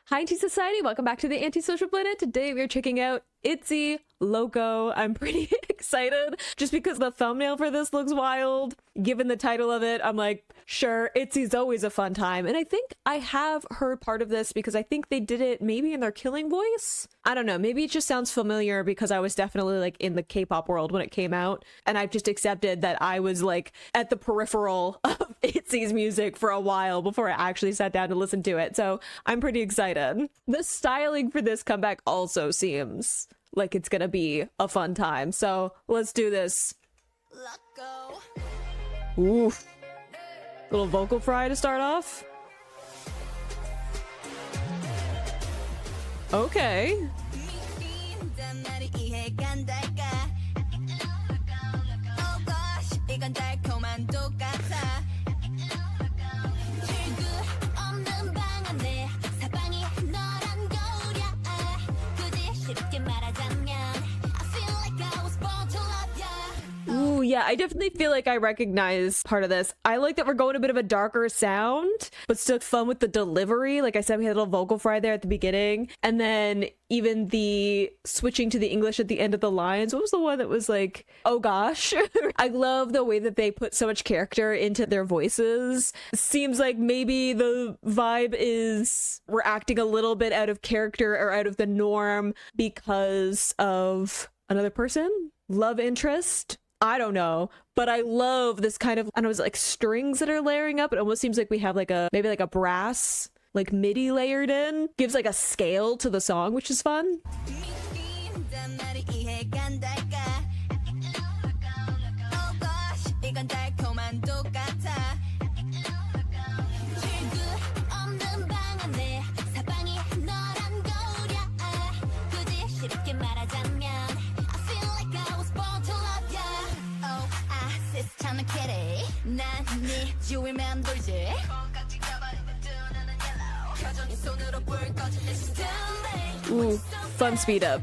Hi, Society. Welcome back to the Antisocial Planet. Today we are checking out ITZY LOCO. I'm pretty excited just because the thumbnail for this looks wild. Given the title of it, I'm like, sure, ITZY's always a fun time. And I think I have heard part of this because I think they did it maybe in their killing voice. I don't know. Maybe it just sounds familiar because I was definitely like in the K-pop world when it came out. And I've just accepted that I was like at the peripheral of ITZY's music for a while before I actually sat down to listen to it. So I'm pretty excited. The styling for this comeback also seems like it's gonna be a fun time. So let's do this. Oof. Little vocal fry to start off. Okay. Ooh, yeah, I definitely feel like I recognize part of this. I like that we're going a bit of a darker sound, but still fun with the delivery. Like I said, we had a little vocal fry there at the beginning. And then even the switching to the English at the end of the lines. What was the one that was like, oh gosh? I love the way that they put so much character into their voices. Seems like maybe the vibe is we're acting a little bit out of character or out of the norm because of another person, love interest. I don't know, but I love this kind of, I don't know, like strings that are layering up. It almost seems like we have like a, maybe like a brass, like MIDI layered in. Gives like a scale to the song, which is fun. Ooh, fun speed up.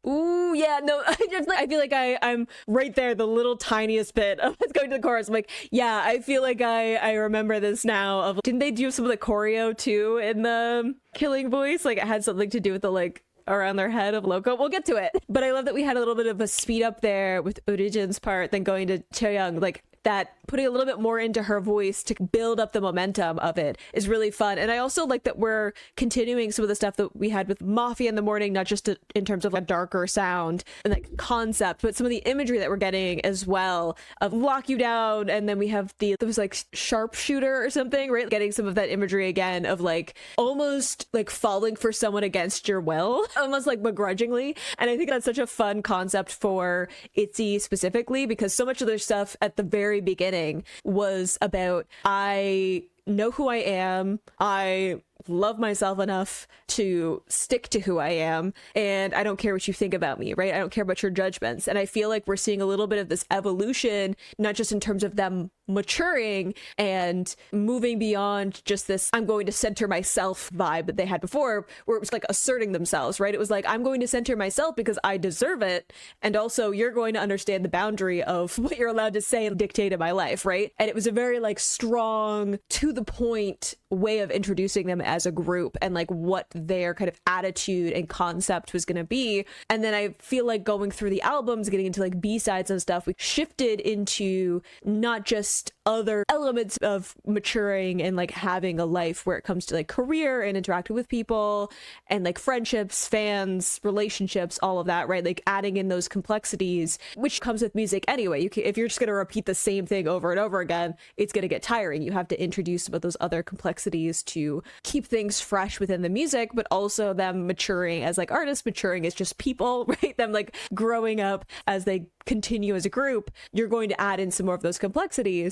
Ooh, yeah, no, I feel like I'm right there, the little tiniest bit of going to the chorus. I'm like, yeah, I feel like I remember this now. Of didn't they do some of the choreo too in the killing voice? Like it had something to do with the like around their head of Loco. We'll get to it. But I love that we had a little bit of a speed up there with Origin's part, then going to Choyoung, like that putting a little bit more into her voice to build up the momentum of it is really fun. And I also like that we're continuing some of the stuff that we had with Mafia in the Morning, not just in terms of a darker sound and like concept, but some of the imagery that we're getting as well of lock you down. And then we have there was like sharpshooter or something, right? Getting some of that imagery again of like almost like falling for someone against your will, almost like begrudgingly. And I think that's such a fun concept for ITZY specifically, because so much of their stuff at the very beginning was about, I know who I am, I love myself enough to stick to who I am, and I don't care what you think about me, right? I don't care about your judgments. And I feel like we're seeing a little bit of this evolution, not just in terms of them maturing and moving beyond just this I'm going to center myself vibe that they had before, where it was like asserting themselves, right? It was like, I'm going to center myself because I deserve it, and also you're going to understand the boundary of what you're allowed to say and dictate in my life, right? And it was a very like strong, to the point way of introducing them as a group and like what their kind of attitude and concept was going to be. And then I feel like going through the albums, getting into like B-sides and stuff, we shifted into not just other elements of maturing and like having a life where it comes to like career and interacting with people and like friendships, fans, relationships, all of that, right? Like adding in those complexities, which comes with music anyway. If you're just going to repeat the same thing over and over again, it's going to get tiring. You have to introduce some of those other complexities to keep things fresh within the music, but also them maturing as like artists, maturing as just people, right? Them like growing up as they continue as a group. You're going to add in some more of those complexities.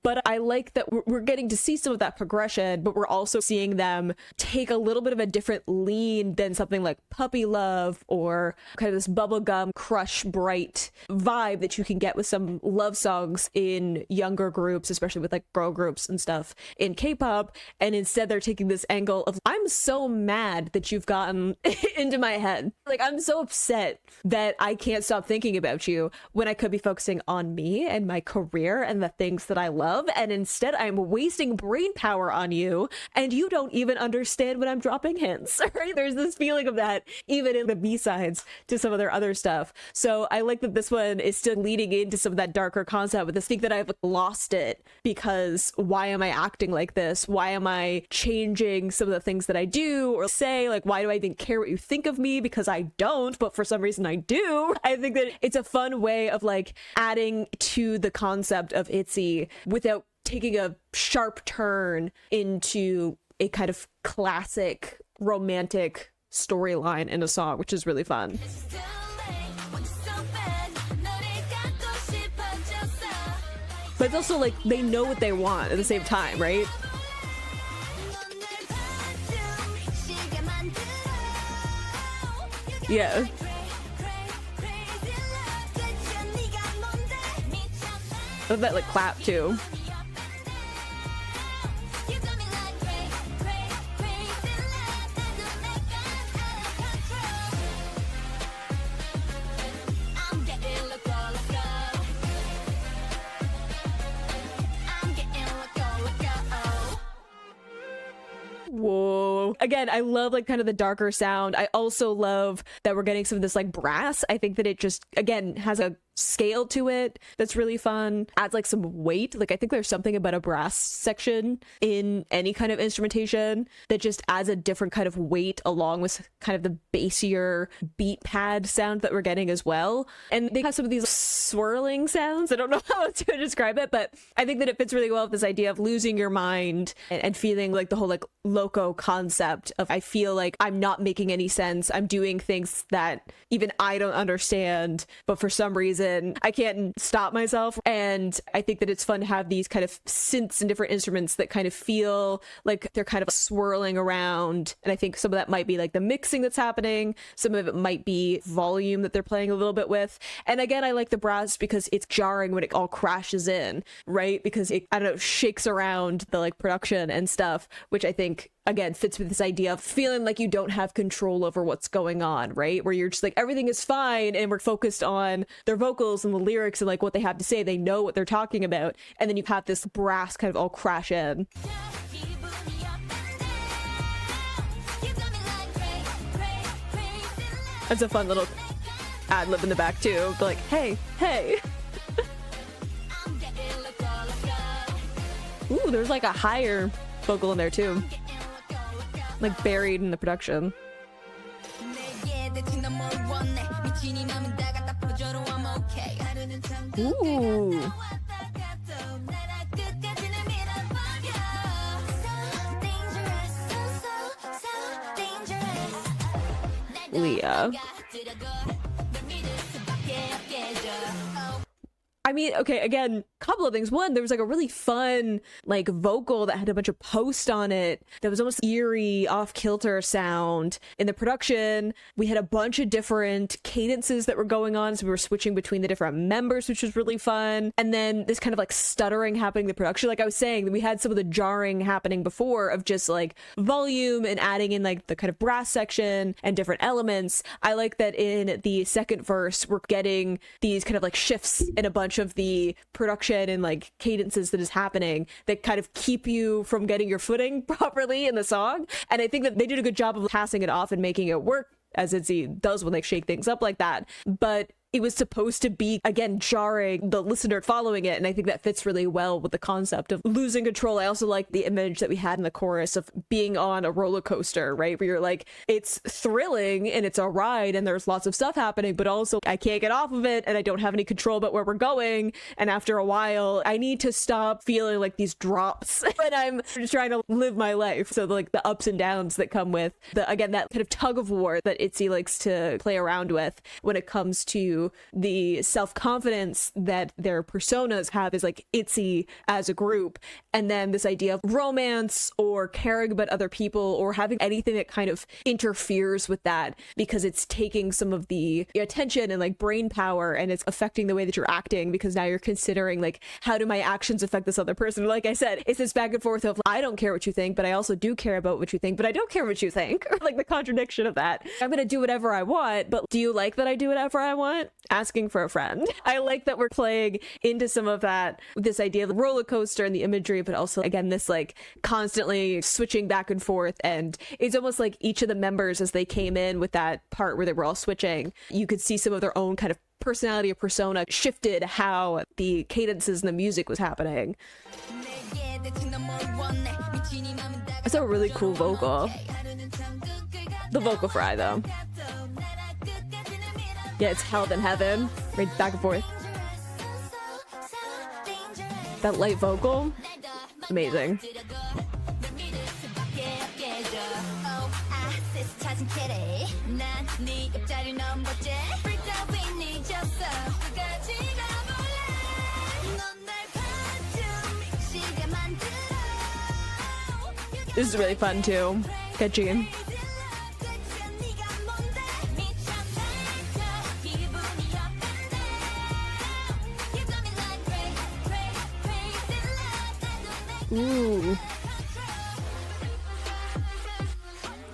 but I like that we're getting to see some of that progression, but we're also seeing them take a little bit of a different lean than something like Puppy Love or kind of this bubblegum crush bright vibe that you can get with some love songs in younger groups, especially with like girl groups and stuff in K-pop. And instead they're taking this angle of, I'm so mad that you've gotten into my head. Like, I'm so upset that I can't stop thinking about you when I could be focusing on me and my career and the things that I love. And instead I'm wasting brain power on you and you don't even understand when I'm dropping hints, right? There's this feeling of that even in the B-sides to some of their other stuff. So I like that this one is still leading into some of that darker concept with this thing that I've lost it because why am I acting like this? Why am I changing some of the things that I do or say? Like, why do I even care what you think of me? Because I don't, but for some reason I do. I think that it's a fun way of like adding to the concept of ITZY without taking a sharp turn into a kind of classic romantic storyline in a song, which is really fun. But it's also like they know what they want at the same time, right? Yeah. I love that like clap too. Whoa. Again, I love like kind of the darker sound. I also love that we're getting some of this like brass. I think that it just, again, has a scale to it that's really fun, adds like some weight. Like I think there's something about a brass section in any kind of instrumentation that just adds a different kind of weight along with kind of the bassier beat pad sound that we're getting as well. And they have some of these swirling sounds. I don't know how to describe it, but I think that it fits really well with this idea of losing your mind and feeling like the whole like loco concept of I feel like I'm not making any sense. I'm doing things that even I don't understand, but for some reason I can't stop myself. And I think that it's fun to have these kind of synths and different instruments that kind of feel like they're kind of swirling around. And I think some of that might be like the mixing that's happening. Some of it might be volume that they're playing a little bit with. And again, I like the brass because it's jarring when it all crashes in, right? Because it, I don't know, shakes around the like production and stuff, which I think again fits with this idea of feeling like you don't have control over what's going on, right? Where you're just like, everything is fine and we're focused on their vocals and the lyrics and like what they have to say. They know what they're talking about. And then you have this brass kind of all crash in. That's a fun little ad lib in the back too. But like, hey, hey. Ooh, there's like a higher vocal in there too. Like buried in the production. Ooh. Leah. I mean, okay, again, couple of things. One, there was like a really fun like vocal that had a bunch of post on it that was almost eerie, off-kilter sound. In the production, we had a bunch of different cadences that were going on, so we were switching between the different members, which was really fun. And then this kind of like stuttering happening in the production. Like I was saying, we had some of the jarring happening before of just like volume and adding in like the kind of brass section and different elements. I like that in the second verse, we're getting these kind of like shifts in a bunch of the production and like cadences that is happening that kind of keep you from getting your footing properly in the song. And I think that they did a good job of passing it off and making it work, as ITZY does when they shake things up like that. But it was supposed to be, again, jarring the listener following it, and I think that fits really well with the concept of losing control. I also like the image that we had in the chorus of being on a roller coaster, right? Where you're like, it's thrilling and it's a ride and there's lots of stuff happening, but also I can't get off of it and I don't have any control about where we're going. And after a while, I need to stop feeling like these drops when I'm just trying to live my life. So like the ups and downs that come with the, again, that kind of tug of war that ITZY likes to play around with when it comes to to the self-confidence that their personas have is like ITZY as a group, and then this idea of romance or caring about other people or having anything that kind of interferes with that because it's taking some of the attention and like brain power, and it's affecting the way that you're acting because now you're considering like, how do my actions affect this other person? Like I said, it's this back and forth of I don't care what you think, but I also do care about what you think, but I don't care what you think. Like the contradiction of that. I'm gonna do whatever I want, but do you like that I do whatever I want? Asking for a friend. I like that we're playing into some of that, this idea of the roller coaster and the imagery, but also again this like constantly switching back and forth. And it's almost like each of the members, as they came in with that part where they were all switching, you could see some of their own kind of personality or persona shifted how the cadences and the music was happening. It's a really cool vocal. The vocal fry though. Yeah, it's held in heaven. Right back and forth. That light vocal. Amazing. This is really fun too. Catchy. Ooh.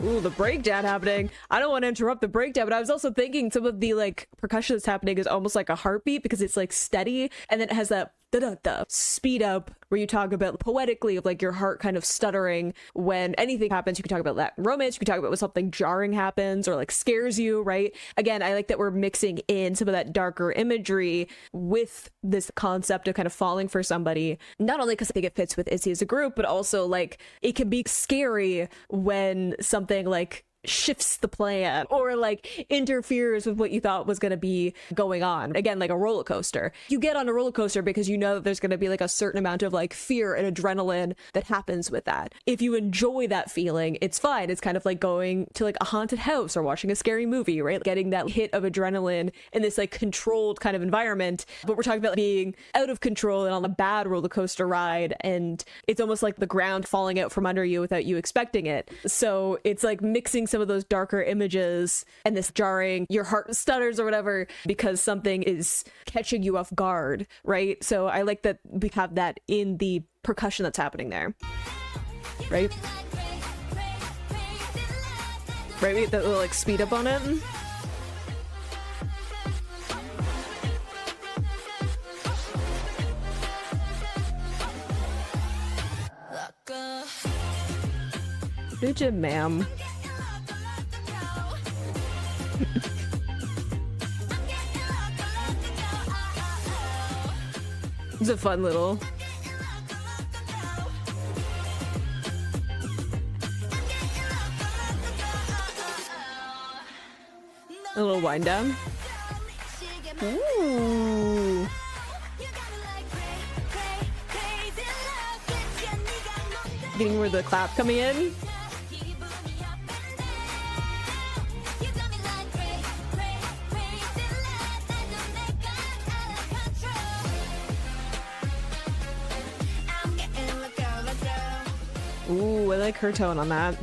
Ooh, the breakdown happening. I don't want to interrupt the breakdown, but I was also thinking some of the like percussion that's happening is almost like a heartbeat because it's like steady, and then it has that da-da-da speed up where you talk about poetically of like your heart kind of stuttering when anything happens. You can talk about that romance, you can talk about when something jarring happens or like scares you, right? Again, I like that we're mixing in some of that darker imagery with this concept of kind of falling for somebody, not only because I think it fits with ITZY as a group, but also like it can be scary when something like shifts the plan or like interferes with what you thought was going to be going on. Again, like a roller coaster. You get on a roller coaster because you know that there's going to be like a certain amount of like fear and adrenaline that happens with that. If you enjoy that feeling, it's fine. It's kind of like going to like a haunted house or watching a scary movie, right? Getting that hit of adrenaline in this like controlled kind of environment. But we're talking about being out of control and on a bad roller coaster ride, and it's almost like the ground falling out from under you without you expecting it. So it's like mixing some of those darker images and this jarring, your heart stutters or whatever because something is catching you off guard, right? So I like that we have that in the percussion that's happening there, right? Right, we get that little like speed up on it. Good job, ma'am. It's a fun little wind down. Ooh. Getting where the clap coming in. Ooh, I like her tone on that.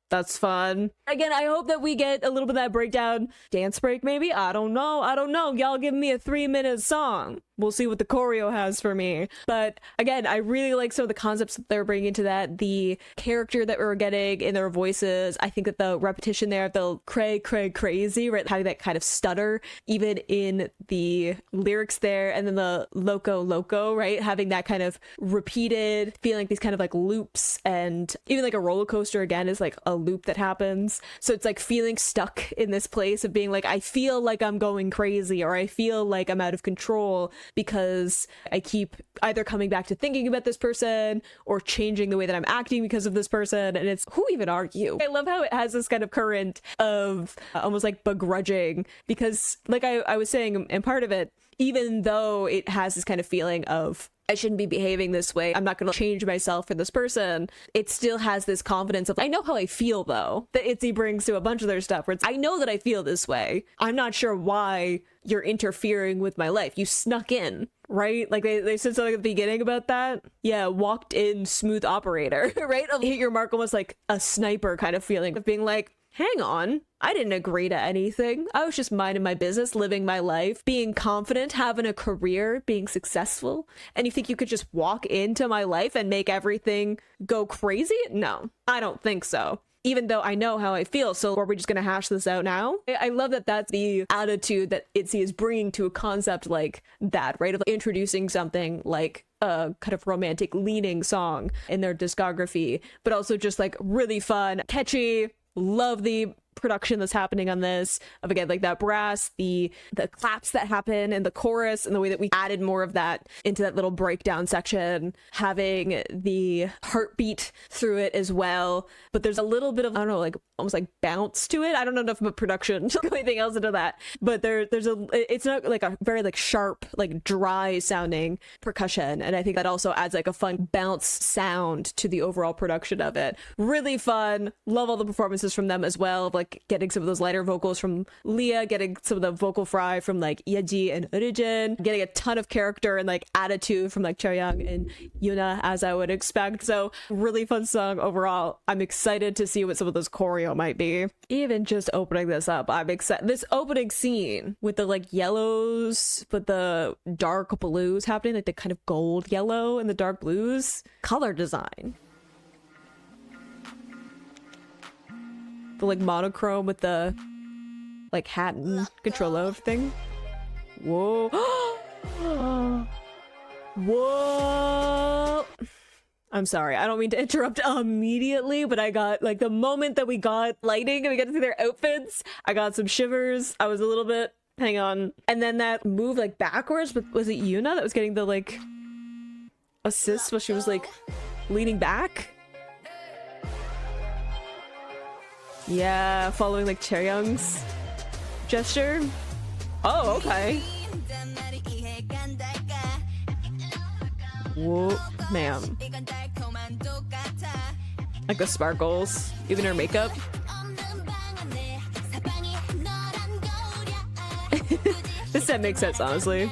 That's fun. Again, I hope that we get a little bit of that breakdown. Dance break, maybe? I don't know. Y'all give me a 3-minute song. We'll see what the choreo has for me. But again, I really like some of the concepts that they're bringing to that. The character that we're getting in their voices. I think that the repetition there, the crazy, right? Having that kind of stutter, even in the lyrics there. And then the loco, right? Having that kind of repeated, feeling like these kind of like loops. And even like a roller coaster again is like a loop that happens. So it's like feeling stuck in this place of being like, I feel like I'm going crazy, or I feel like I'm out of control, because I keep either coming back to thinking about this person or changing the way that I'm acting because of this person. And it's, who even are you? I love how it has this kind of current of almost like begrudging, because like I was saying, and part of it, even though it has this kind of feeling of I shouldn't be behaving this way. I'm not going to change myself for this person. It still has this confidence of, I know how I feel though, that ITZY brings to a bunch of their stuff where it's, I know that I feel this way. I'm not sure why you're interfering with my life. You snuck in, right? Like they said something at the beginning about that. Yeah, walked in smooth operator, right? Hit your mark, almost like a sniper kind of feeling of being like, hang on, I didn't agree to anything. I was just minding my business, living my life, being confident, having a career, being successful. And you think you could just walk into my life and make everything go crazy? No, I don't think so. Even though I know how I feel, so are we just gonna hash this out now? I love that that's the attitude that ITZY is bringing to a concept like that, right? Of introducing something like a kind of romantic leaning song in their discography, but also just like really fun, catchy. Love the production that's happening on this, of again like that brass, the claps that happen in the chorus, and the way that we added more of that into that little breakdown section, having the heartbeat through it as well. But there's a little bit of, I don't know, like almost like bounce to it. I don't know enough about production to go anything else into that, but it's not like a very like sharp, like dry sounding percussion, and I think that also adds like a fun bounce sound to the overall production of it. Really fun. Love all the performances from them as well, of like getting some of those lighter vocals from Leah, getting some of the vocal fry from like Yeji and Origin, getting a ton of character and like attitude from like Chaeyoung and Yuna, as I would expect. So really fun song overall. I'm excited to see what some of those choreo might be. Even just opening this up, I'm excited. This opening scene with the like yellows but the dark blues happening, like the kind of gold yellow and the dark blues, color design, the like monochrome with the like hat and control of thing. Whoa. Whoa. I'm sorry, I don't mean to interrupt immediately, but I got like the moment that we got lighting and we got to see their outfits, I got some shivers. I was a little bit, hang on. And then that move like backwards, but was it Yuna that was getting the like assist while she was like leaning back? Yeah, following like Chaeyoung's gesture. Oh, okay. Whoa, ma'am. Like the sparkles, even her makeup. This set makes sense, honestly.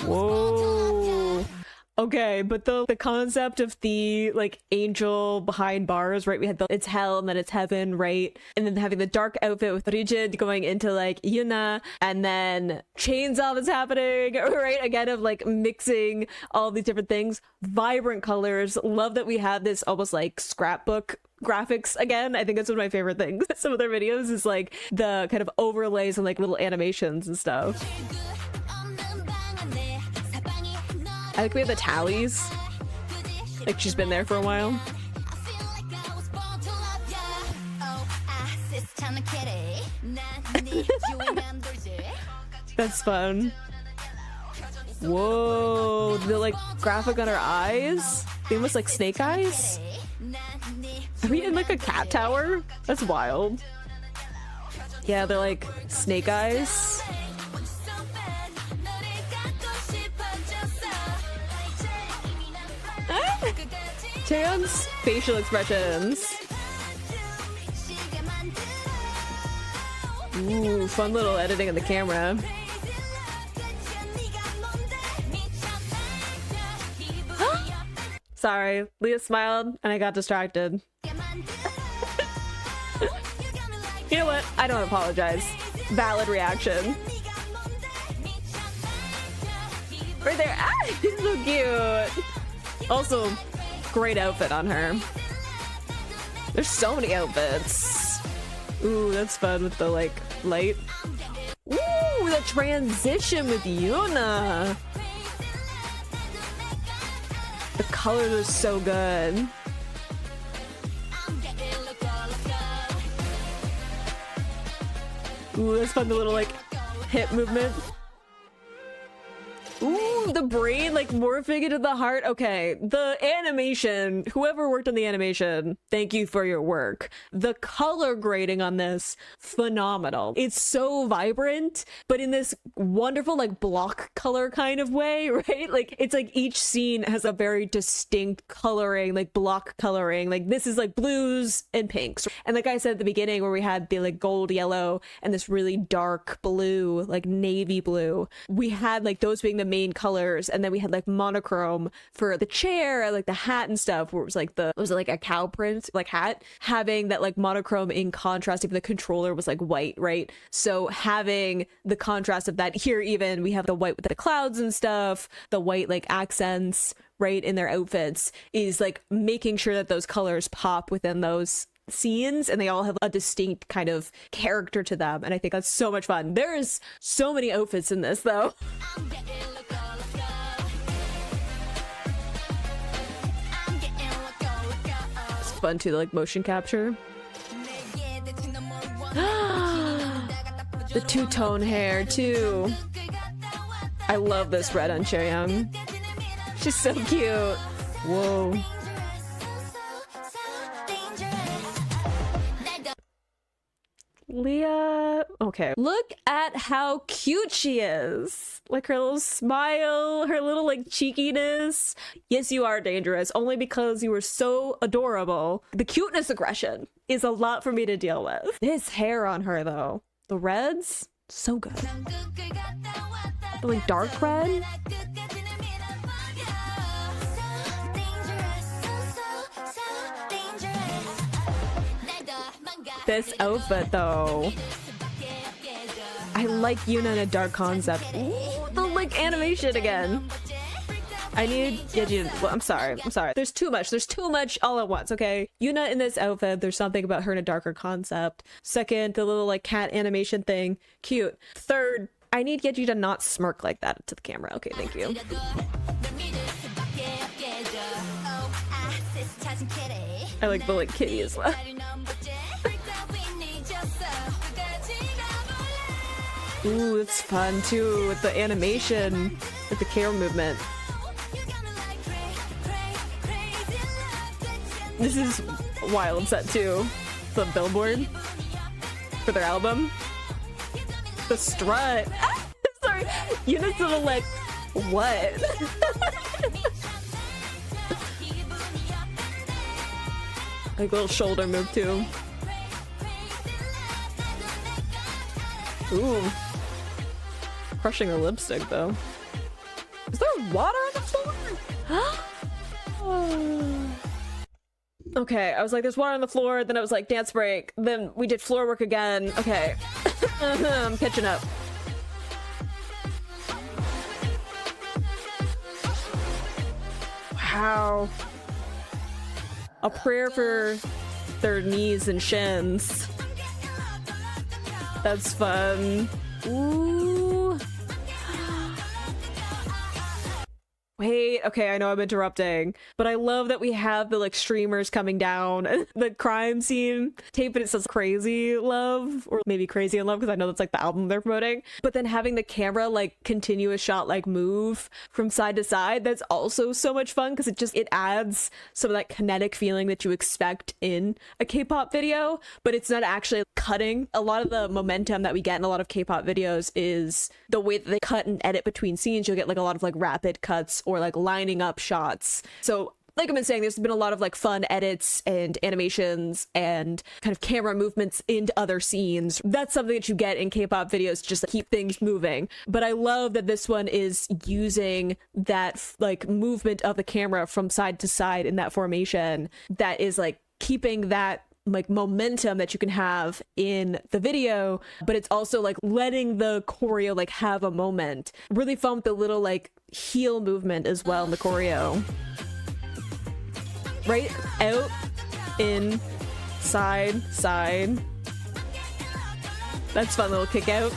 Whoa. Okay, but the concept of the like angel behind bars, right? We had the it's hell and then it's heaven, right? And then having the dark outfit with Rigid going into like Yuna, and then Chainsaw is happening, right? Again, of like mixing all these different things, vibrant colors. Love that we have this almost like scrapbook graphics again. I think that's one of my favorite things. Some of their videos is like the kind of overlays and like little animations and stuff. I think we have the tallies. Like she's been there for a while. That's fun. Whoa, the like graphic on her eyes. They almost like snake eyes. Are we in like a cat tower? That's wild. Yeah, they're like snake eyes. Chaeyoung's facial expressions. Ooh, fun little editing of the camera. Sorry, Leah smiled and I got distracted. You know what? I don't apologize. Valid reaction. Right there. Ah, he's so cute. Also, great outfit on her. There's so many outfits. Ooh, that's fun with the like light. Ooh, the transition with Yuna. The colors are so good. Ooh, that's fun, the little like hip movement. Ooh, the brain like morphing into the heart. Okay, the animation, whoever worked on the animation, thank you for your work. The color grading on this, phenomenal. It's so vibrant, but in this wonderful like block color kind of way, right? Like it's like each scene has a very distinct coloring, like block coloring. Like this is like blues and pinks. And like I said at the beginning where we had the like gold yellow and this really dark blue, like navy blue, we had like those being the main colors, and then we had like monochrome for the chair, like the hat and stuff, where it was like a cow print like hat, having that like monochrome in contrast. Even the controller was like white, right? So having the contrast of that here, even we have the white with the clouds and stuff, the white like accents, right, in their outfits, is like making sure that those colors pop within those scenes, and they all have a distinct kind of character to them, and I think that's so much fun. There's so many outfits in this though. It's fun too, like motion capture. The two-tone hair too. I love this red on Chaeyoung. She's so cute. Whoa. Leah, okay. Look at how cute she is. Like her little smile, her little like cheekiness. Yes, you are dangerous, only because you were so adorable. The cuteness aggression is a lot for me to deal with. This hair on her though, the reds, so good. The like dark red. This outfit though, I like Yuna in a dark concept. Ooh, the like animation again. I need well, I'm sorry. There's too much all at once. Okay, Yuna in this outfit, there's something about her in a darker concept. Second, the little like cat animation thing, cute. Third, I need Yeji to not smirk like that to the camera. Okay, thank you. I like the like kitty as well. Ooh, it's fun too with the animation, with the camera movement. This is wild set too. The billboard for their album. The strut. Sorry, Yuna's little like, what? Like little shoulder move too. Ooh. Crushing her lipstick though. Is there water on the floor? Okay, I was like, there's water on the floor, then I was like, dance break, then we did floor work again. Okay. I'm catching up. Wow. A prayer for their knees and shins. That's fun. Ooh. Wait, okay, I know I'm interrupting, but I love that we have the like streamers coming down and the crime scene tape, and it says Crazy Love, or maybe Crazy in Love, because I know that's like the album they're promoting. But then having the camera like continuous shot like move from side to side, that's also so much fun, because it adds some of that kinetic feeling that you expect in a K-pop video, but it's not actually cutting. A lot of the momentum that we get in a lot of K-pop videos is the way that they cut and edit between scenes. You'll get like a lot of like rapid cuts or like lining up shots. So like I've been saying, there's been a lot of like fun edits and animations and kind of camera movements into other scenes. That's something that you get in K-pop videos, just to keep things moving. But I love that this one is using that like movement of the camera from side to side in that formation that is like keeping that like momentum that you can have in the video, but it's also like letting the choreo like have a moment. Really fun with the little like heel movement as well in the choreo. Right? Out, in, side, side. That's fun little kick out.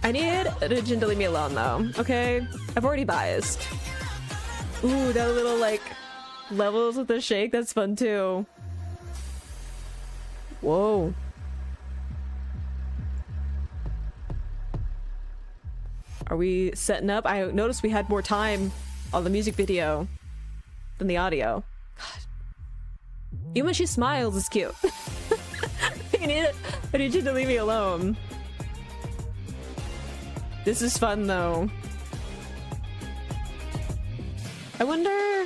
I need Rijin to leave me alone though, okay? I've already biased. Ooh, that little like levels with the shake, that's fun too. Whoa. Are we setting up? I noticed we had more time on the music video than the audio. God. Even when she smiles, it's cute. I need you to leave me alone. This is fun though. I wonder,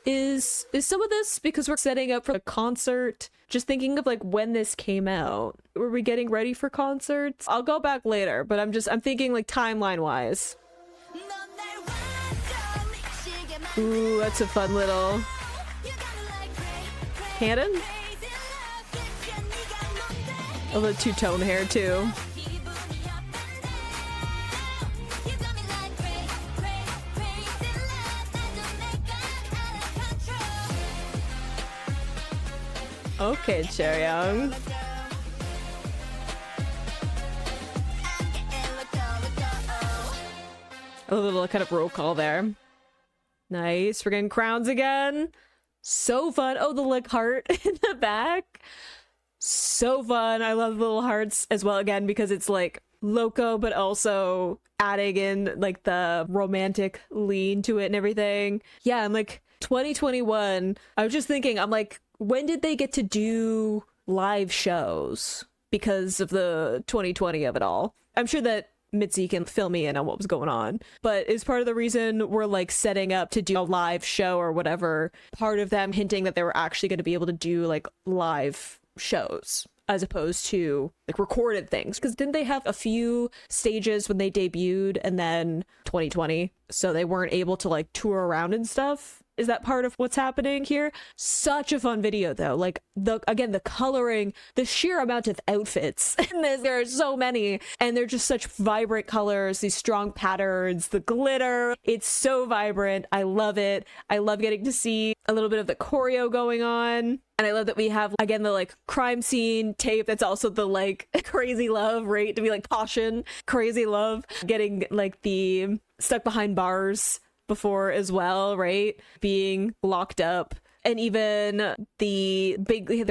is some of this because we're setting up for a concert? Just thinking of like when this came out. Were we getting ready for concerts? I'll go back later, but I'm thinking like timeline wise. Ooh, that's a fun little cannon. A little two-tone hair too. Okay, Chaeryeong. A little kind of roll call there. Nice. We're getting crowns again. So fun. Oh, the like heart in the back. So fun. I love the little hearts as well, again, because it's like loco, but also adding in like the romantic lean to it and everything. Yeah, I'm like 2021. I was just thinking, I'm like, when did they get to do live shows because of the 2020 of it all? I'm sure that Mitzi can fill me in on what was going on, but is part of the reason we're like setting up to do a live show or whatever, part of them hinting that they were actually going to be able to do like live shows as opposed to like recorded things? Because didn't they have a few stages when they debuted and then 2020, so they weren't able to like tour around and stuff? Is that part of what's happening here? Such a fun video though. Like the coloring, the sheer amount of outfits in this, there are so many, and they're just such vibrant colors, these strong patterns, the glitter. It's so vibrant. I love it. I love getting to see a little bit of the choreo going on. And I love that we have, again, the like crime scene tape that's also the like crazy love, right? To be like caution, crazy love, getting like the stuck behind bars before as well, right? Being locked up. And even the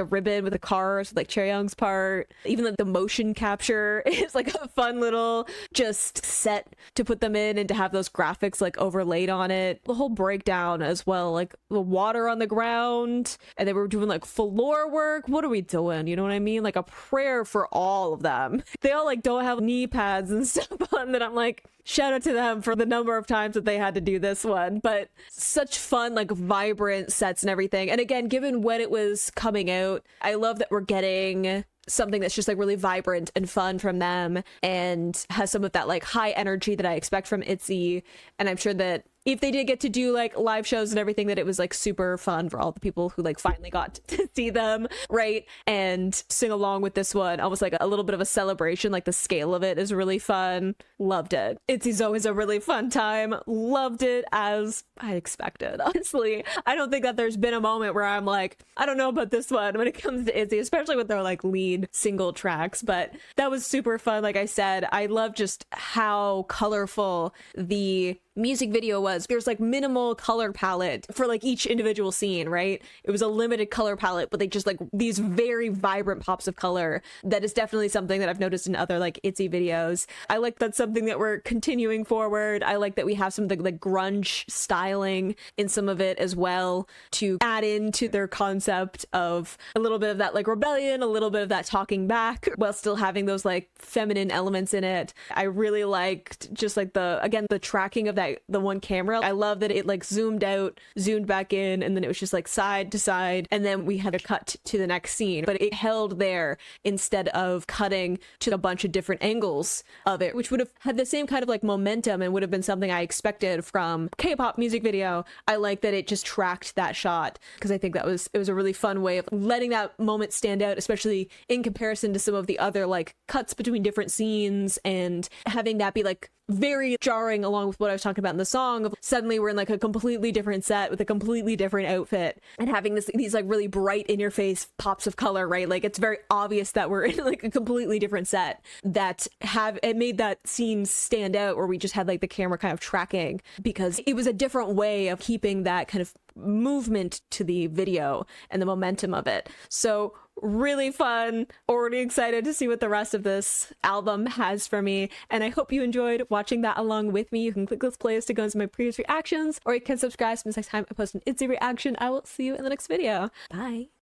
ribbon with the cars, like Chaeryeong's part, even like the motion capture is like a fun little just set to put them in and to have those graphics like overlaid on it. The whole breakdown as well, like the water on the ground, and they were doing like floor work. What are we doing? You know what I mean? Like a prayer for all of them. They all like don't have knee pads and stuff on that. I'm like, shout out to them for the number of times that they had to do this one. But such fun, like vibrant sets and everything. And again, given when it was coming out, I love that we're getting something that's just like really vibrant and fun from them and has some of that like high energy that I expect from ITZY. And I'm sure that if they did get to do like live shows and everything, that it was like super fun for all the people who like finally got to see them, right? And sing along with this one, almost like a little bit of a celebration. Like the scale of it is really fun. Loved it. ITZY's always a really fun time. Loved it as I expected. Honestly, I don't think that there's been a moment where I'm like, I don't know about this one when it comes to ITZY, especially with their like lead single tracks. But that was super fun. Like I said, I love just how colorful the music video was. There's like minimal color palette for like each individual scene, right? It was a limited color palette, but they just like these very vibrant pops of color. That is definitely something that I've noticed in other like ITZY videos. I like that's something that we're continuing forward. I like that we have some of the like grunge styling in some of it as well to add into their concept of a little bit of that like rebellion, a little bit of that talking back while still having those like feminine elements in it. I really liked just like the tracking of the one camera. I love that it like zoomed out, zoomed back in, and then it was just like side to side, and then we had a cut to the next scene, but it held there instead of cutting to a bunch of different angles of it, which would have had the same kind of like momentum and would have been something I expected from K-pop music video. I like that it just tracked that shot because I think it was a really fun way of letting that moment stand out, especially in comparison to some of the other like cuts between different scenes, and having that be like very jarring along with what I was talking about in the song of suddenly we're in like a completely different set with a completely different outfit and having these like really bright in your face pops of color, right? Like it's very obvious that we're in like a completely different set, that it made that scene stand out where we just had like the camera kind of tracking because it was a different way of keeping that kind of movement to the video and the momentum of it. So really fun. Already excited to see what the rest of this album has for me, and I hope you enjoyed watching that along with me. You can click this playlist to go into my previous reactions, or you can subscribe so the next time I post an ITZY reaction. I will see you in the next video. Bye.